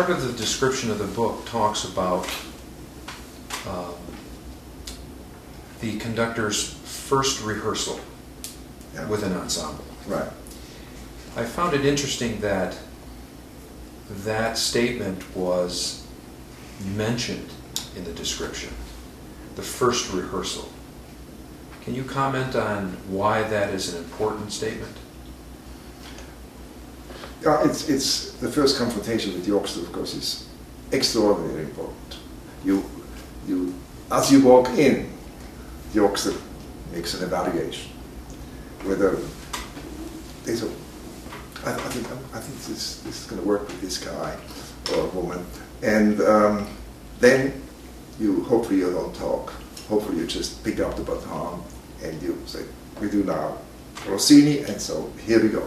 part of the description of the book talks about the conductor's first rehearsal with an ensemble. Right. I found it interesting that that statement was mentioned in the description, the first rehearsal. Can you comment on why that is an important statement? It's the first confrontation with the orchestra, of course, is extraordinarily important. As you walk in, the orchestra makes an evaluation whether there's I think this is going to work with this guy or woman, and then hopefully you don't talk. Hopefully you just pick up the baton and you say, we do now Rossini, and so here we go.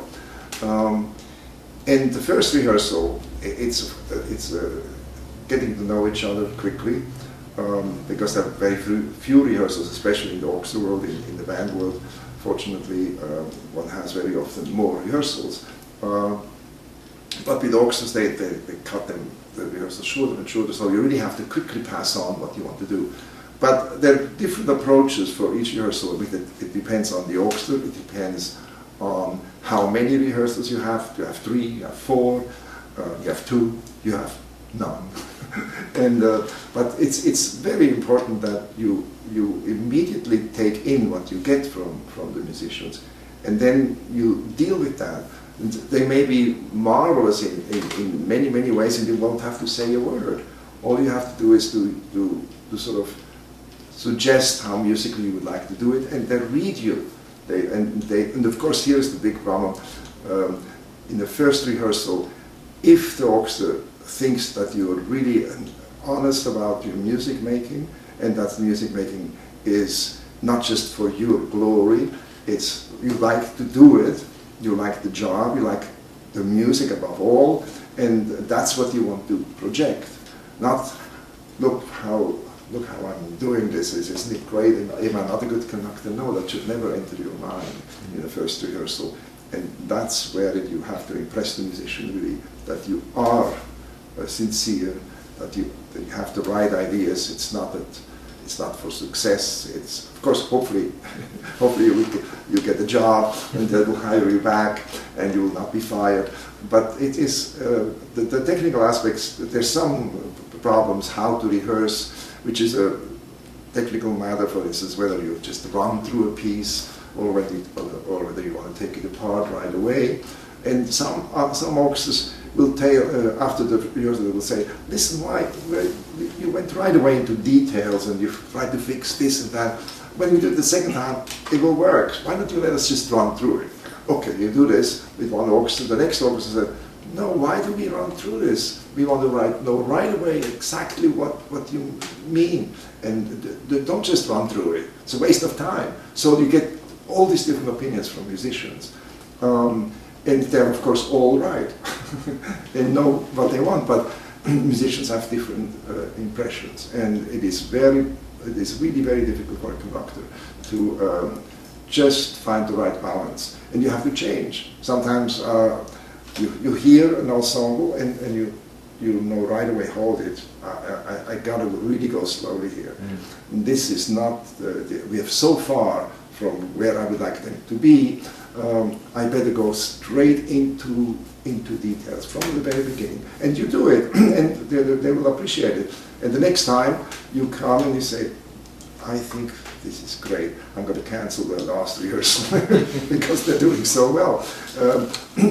And the first rehearsal, it's getting to know each other quickly, because there are very few rehearsals, especially in the orchestra world, in the band world. Fortunately, one has very often more rehearsals. But with orchestras, they cut the rehearsals shorter and shorter, so you really have to quickly pass on what you want to do. But there are different approaches for each rehearsal. It depends on the orchestra, it depends on how many rehearsals you have. You have 3, you have 4, you have 2, you have none. And but it's very important that you immediately take in what you get from the musicians, and then you deal with that. And they may be marvelous in many ways, and you won't have to say a word. All you have to do is to sort of suggest how musically you would like to do it, and they read you. And of course, here's the big problem. In the first rehearsal, if the orchestra thinks that you're really honest about your music making, and that the music making is not just for your glory, it's you like to do it, you like the job, you like the music above all, and that's what you want to project. Not look how I'm doing this, isn't it great, am I not a good conductor? No, that should never enter your mind in the first rehearsal. And that's where you have to impress the musician really, that you are sincere, that you have the right ideas. It's not for success. It's, of course, hopefully you get a job and they will hire you back and you will not be fired. But it is the technical aspects. There's some problems how to rehearse, which is a technical matter. For instance, whether you just run through a piece or whether you want to take it apart right away. And some orchestras will tell, after the rehearsal, they will say, listen, why you went right away into details and you tried to fix this and that. When we do it the second time, it will work. Why don't you let us just run through it? Okay, you do this with one orchestra. The next orchestra said, no, why do we run through this? We want to know right away exactly what you mean. And don't just run through it. It's a waste of time. So you get all these different opinions from musicians. And they're, of course, all right. They know what they want, but musicians have different impressions. And it is really very difficult for a conductor to just find the right balance. And you have to change. Sometimes you hear an ensemble and you know right away, hold it, I gotta really go slowly here. And this is not, we have so far from where I would like them to be. I better go straight into details from the very beginning. And you do it, and they will appreciate it. And the next time you come and you say, I think this is great, I'm going to cancel the last rehearsal because they're doing so well.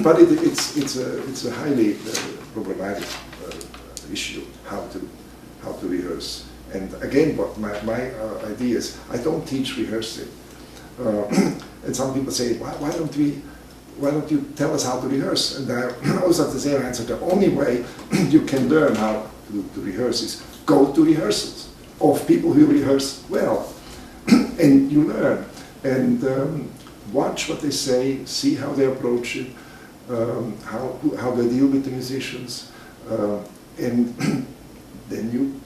But it's a highly problematic issue, how to rehearse. And again, what my idea is, I don't teach rehearsing. And some people say, why don't you tell us how to rehearse? And I always have the same answer. The only way you can learn how to rehearse is go to rehearsals of people who rehearse well. And you learn. And watch what they say, see how they approach it, how they deal with the musicians. And then you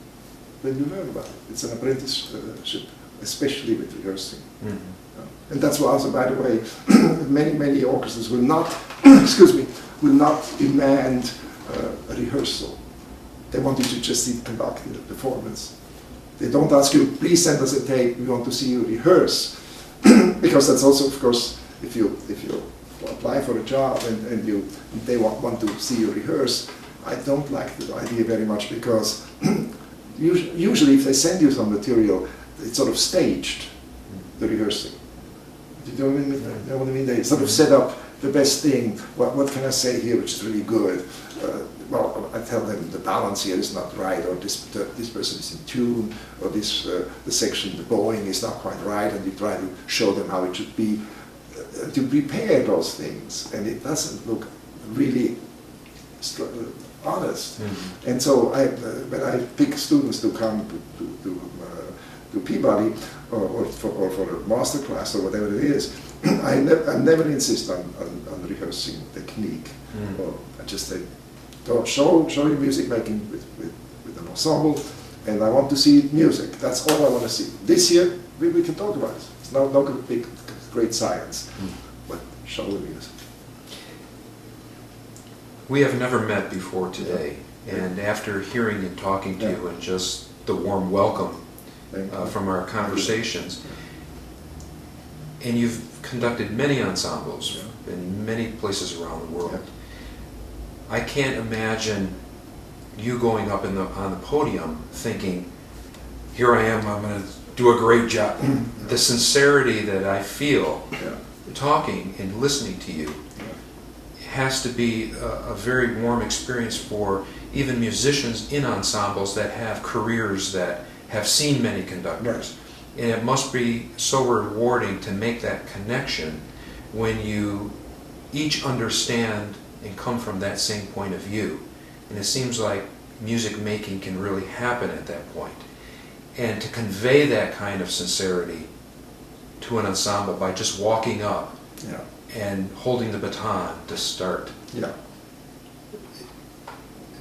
learn about it. It's an apprenticeship, especially with rehearsing. Mm-hmm. And that's why also, by the way, many orchestras will not, will not demand a rehearsal. They want you to just see conducting the performance. They don't ask you, please send us a tape, we want to see you rehearse. Because that's also, of course, if you apply for a job and they want to see you rehearse, I don't like the idea very much, because usually if they send you some material, it's sort of staged, the rehearsing. Do you know what I mean? They sort of set up the best thing. What can I say here which is really good? Well, I tell them the balance here is not right, or this person is in tune, or this the section, the bowing is not quite right, and you try to show them how it should be. To prepare those things, and it doesn't look really honest. Mm-hmm. And so when I pick students to come to Peabody or for a master class or whatever it is, I never insist on rehearsing technique. Mm-hmm. Or I just say, show your music making with an ensemble, and I want to see music. That's all I want to see. This year we can talk about it. It's not big great science, but show the music. We have never met before today, and after hearing and talking to you and just the warm welcome from our conversations, and you've conducted many ensembles in many places around the world. I can't imagine you going up on the podium thinking, here I am, I'm going to do a great job. The sincerity that I feel talking and listening to you has to be a very warm experience for even musicians in ensembles that have careers that have seen many conductors. And it must be so rewarding to make that connection when you each understand and come from that same point of view. And it seems like music making can really happen at that point. And to convey that kind of sincerity to an ensemble by just walking up and holding the baton to start,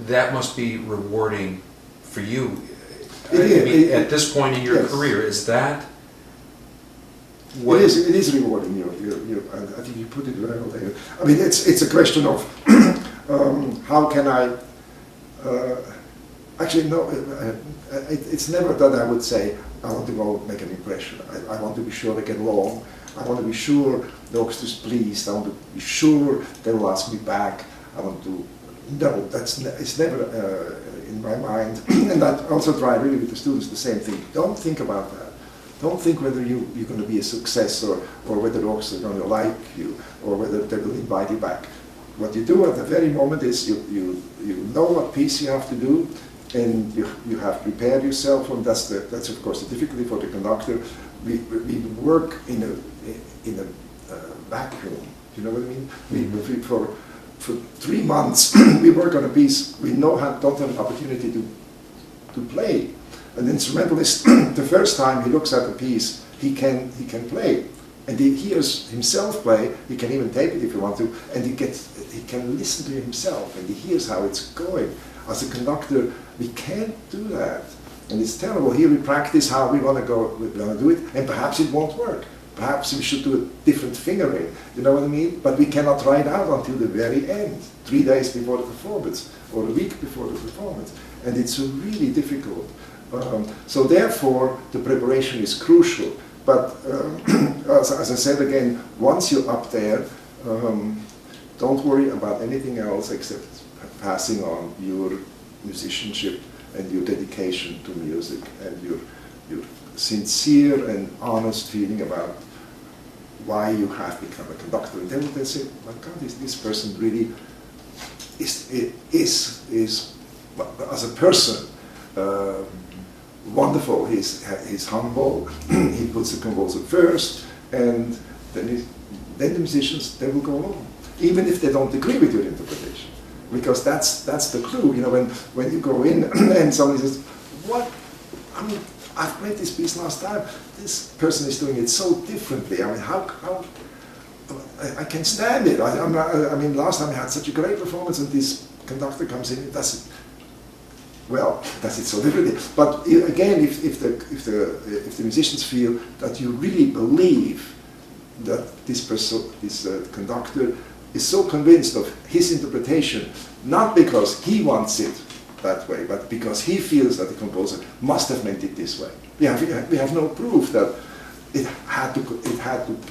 that must be rewarding for you. At this point in your career, is that what it is rewarding. I think you put it well there. I mean, it's a question of how can I actually no. It's never that I would say I want to go make an impression. I want to be sure they get along. I want to be sure the orchestra is pleased. I want to be sure they will ask me back. I want to. No, it's never in my mind. And I also try really with the students the same thing. Don't think about that. Don't think whether you're going to be a success or whether the orchestra is going to like you or whether they will invite you back. What you do at the very moment is you know what piece you have to do, and you have prepared yourself. And that's of course the difficulty for the conductor. We work in a vacuum. You know what I mean? For 3 months we work on a piece. We don't have an opportunity to play. An instrumentalist, the first time he looks at a piece, he can play, and he hears himself play. He can even tape it if you want to, and he can listen to himself, and he hears how it's going. As a conductor, we can't do that, and it's terrible. Here we practice how we want to do it, and perhaps it won't work. Perhaps we should do a different fingering. You know what I mean? But we cannot try it out until the very end, 3 days before the performance, or a week before the performance, and it's really difficult. So therefore, the preparation is crucial. But as I said again, once you're up there, don't worry about anything else except passing on your musicianship and your dedication to music and your sincere and honest feeling about why you have become a conductor. And then they say, my God, this person really is as a person, wonderful. He's humble. He puts the composer first, and then the musicians, they will go along, even if they don't agree with your interpretation, because that's the clue. You know, when you go in and somebody says, "What? I mean, I've played this piece last time. This person is doing it so differently. I mean, how I can stand it. I mean, last time I had such a great performance, and this conductor comes in and does it." Well, that's it so differently. But again, if the musicians feel that you really believe that this conductor is so convinced of his interpretation, not because he wants it, that way, but because he feels that the composer must have meant it this way. We have no proof that it had to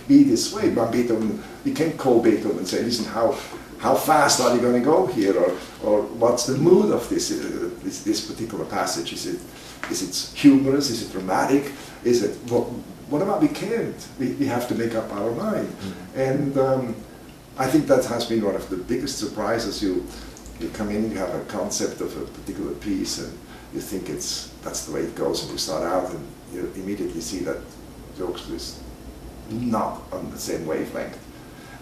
be this way. But Beethoven, we can't call Beethoven and say, listen, how fast are you going to go here, or what's the mood of this particular passage? Is it humorous? Is it dramatic? Is it what about we can't? We have to make up our mind. Mm-hmm. And I think that has been one of the biggest surprises. You come in, you have a concept of a particular piece, and you think that's the way it goes, and you start out and you immediately see that the orchestra is not on the same wavelength.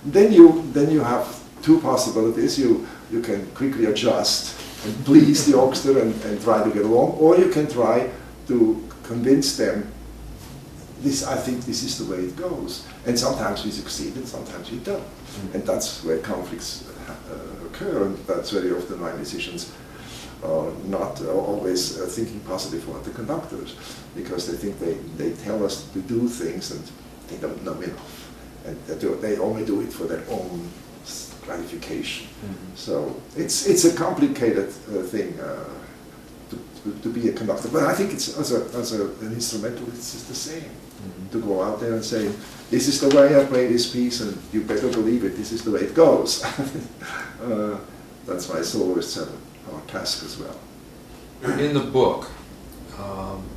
Then you have two possibilities. You can quickly adjust and please the orchestra and try to get along, or you can try to convince them, I think this is the way it goes. And sometimes we succeed and sometimes we don't. Mm-hmm. And that's where conflicts occur, and that's very often why musicians are not always thinking positive for the conductors, because they think they tell us to do things and they don't know enough. And they only do it for their own gratification. Mm-hmm. So it's a complicated thing to be a conductor. But I think it's as an instrumentalist, it's the same. Mm-hmm. To go out there and say, this is the way I play this piece, and you better believe it, this is the way it goes. That's why soloists have a hard task as well. In the book,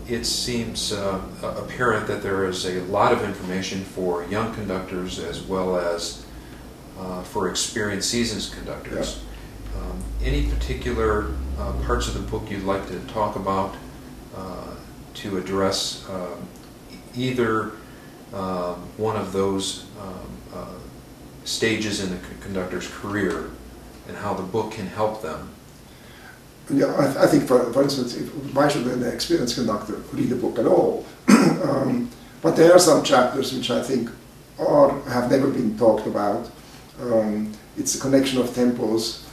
it seems apparent that there is a lot of information for young conductors as well as for experienced seasoned conductors. Yeah. Any particular parts of the book you'd like to talk about to address either one of those stages in the conductor's career and how the book can help them? Yeah, I think, for instance, why should an experienced conductor read a book at all? But there are some chapters which I think have never been talked about. It's the connection of tempos,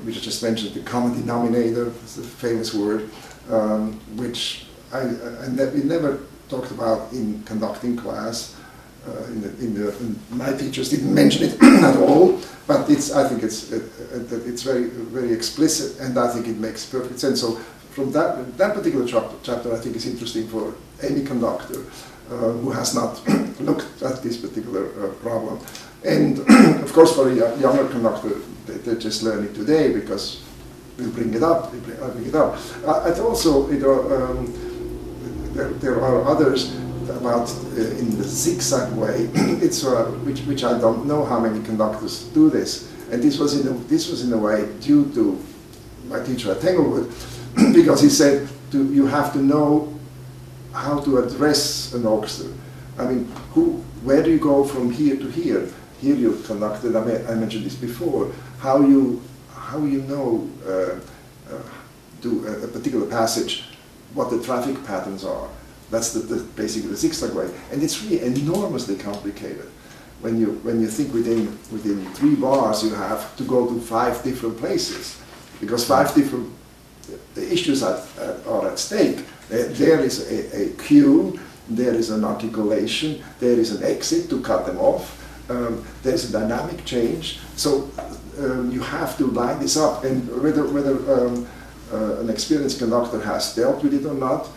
which I just mentioned, the common denominator, is the famous word, which we never talked about in conducting class. My teachers didn't mention it at all, but I think it's very, very explicit, and I think it makes perfect sense. So from that particular chapter, I think is interesting for any conductor who has not looked at this particular problem. And of course, for a younger conductor, they just learn it today because we'll bring it up. And also, there are others about in the zigzag way. It's which I don't know how many conductors do this. And this was in a way due to my teacher at Tanglewood, because he said you have to know how to address an orchestra. I mean, where do you go from here to here? Here you conducted. I mentioned this before. How you know do a particular passage, what the traffic patterns are. That's basically the zigzag way, and it's really enormously complicated. When you think within 3 bars, you have to go to 5 different places, because 5 different issues are at stake. There is a cue, there is an articulation, there is an exit to cut them off. There's a dynamic change. So you have to line this up, and whether an experienced conductor has dealt with it or not,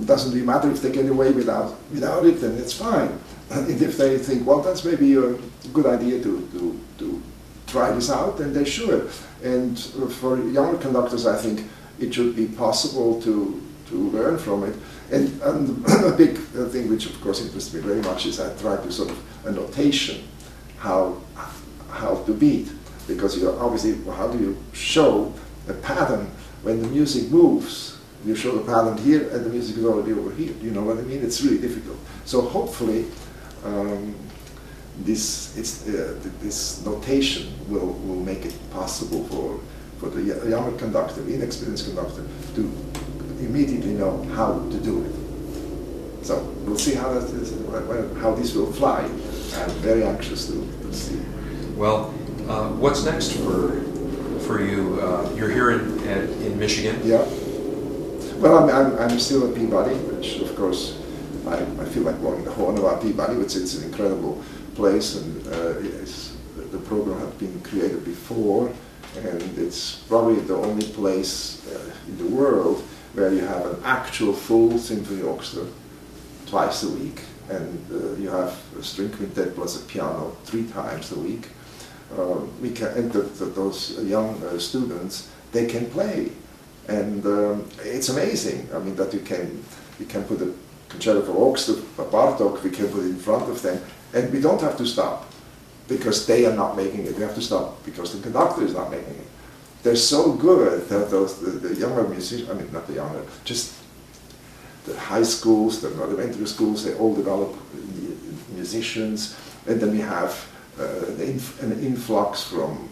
doesn't really matter. If they get away without it, then it's fine. And if they think, well, that's maybe a good idea to try this out, then they should. And for younger conductors, I think it should be possible to learn from it. And a big thing which, of course, interests me very much is I try to sort of a notation how to beat, because obviously, how do you show a pattern when the music moves? You show the pattern here, and the music is already over here. You know what I mean? It's really difficult. So hopefully, this notation will make it possible for the younger conductor, inexperienced conductor, to immediately know how to do it. So we'll see how this will fly. I'm very anxious to see. Well, what's next for you? You're here in Michigan. Yeah. Well, I'm still at Peabody, which of course I feel like blowing the horn about Peabody, which it's an incredible place, and the program had been created before And it's probably the only place in the world where you have an actual full symphony orchestra twice a week, and you have a string quintet plus a piano 3 times a week. We can, and those young students, they can play, and it's amazing. I mean, that you can put a concerto for orchestra, a Bartok, we can put it in front of them, and we don't have to stop because they are not making it. We have to stop because the conductor is not making it. They're so good that the younger musicians, I mean, not the younger, just the high schools, the elementary schools, they all develop musicians, and then we have an influx from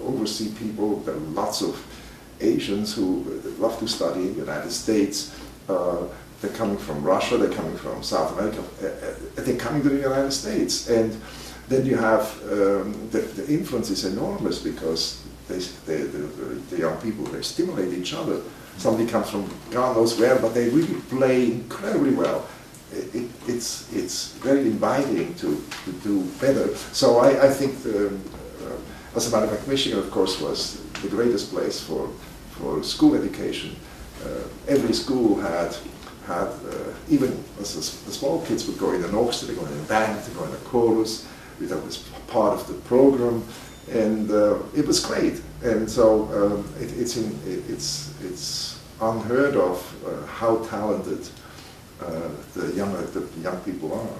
overseas people. There are lots of Asians who love to study in the United States. They're coming from Russia, they're coming from South America, they're coming to the United States. And then you have, the influence is enormous because the young people, they stimulate each other. Somebody comes from God knows where, but they really play incredibly well. It's very inviting to do better. So I think, as a matter of fact, Michigan, of course, was the greatest place for school education. Every school had even as the small kids would go in an orchestra, they go in a band, they go in a chorus. That was part of the program, and it was great. And so it's unheard of how talented the young people are.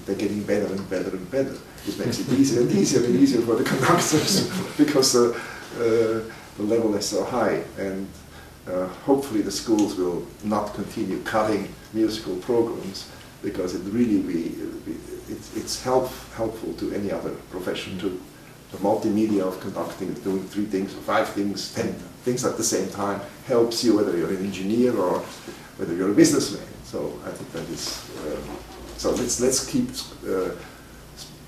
They're getting better and better and better. It makes it easier and easier and easier for the conductors because the level is so high. And hopefully the schools will not continue cutting musical programs, because it really it's helpful to any other profession too. The multimedia of conducting, doing 3 things or 5 things, 10 things at the same time helps you, whether you're an engineer or whether you're a businessman. So I think that is, so let's keep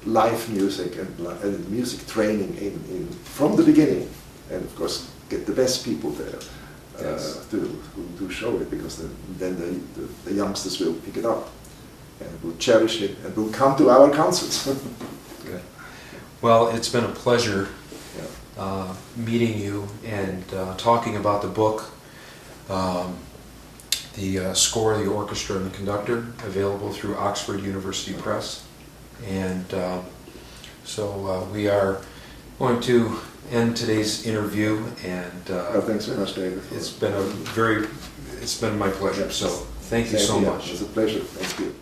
live music and music training in from the beginning, and of course get the best people there. Yes. To show it, because then the youngsters will pick it up and will cherish it and will come to our concerts. Good. Well, it's been a pleasure meeting you and talking about the book, the Score of the Orchestra and the Conductor, available through Oxford University Press. And so we are going to end today's interview, and thanks very much, David. It's been my pleasure. So thank you so much. It's a pleasure. Thank you.